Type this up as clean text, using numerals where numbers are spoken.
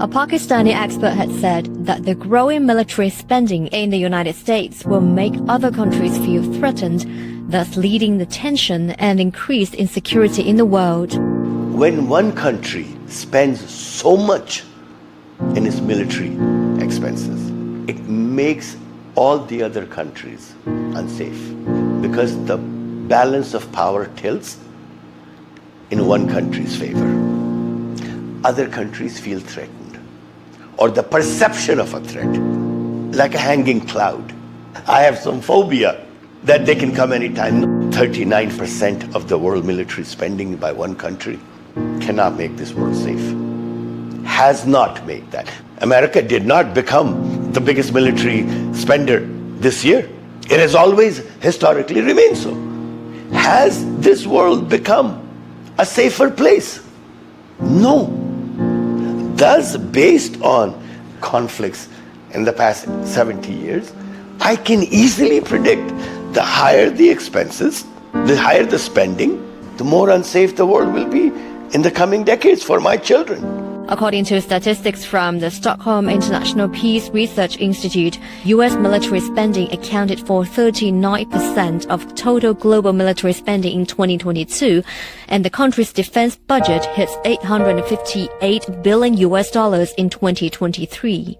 A Pakistani expert had said that the growing military spending in the United States will make other countries feel threatened, thus leading the tension and increased insecurity in the world. When one country spends so much in its military expenses, it makes all the other countries unsafe because the balance of power tilts in one country's favor. Other countries feel threatened, or the perception of a threat, like a hanging cloud. I have some phobia that they can come anytime. 39% of the world military spending by one country cannot make this world safe. Has not made that. America did not become the biggest military spender this year. It has always historically remained so. Has this world become a safer place? No. Thus, based on conflicts in the past 70 years, I can easily predict the higher the expenses, the higher the spending, the more unsafe the world will be in the coming decades for my children. According to statistics from the Stockholm International Peace Research Institute, U.S. military spending accounted for 39% of total global military spending in 2022, and the country's defense budget hits $858 billion in 2023.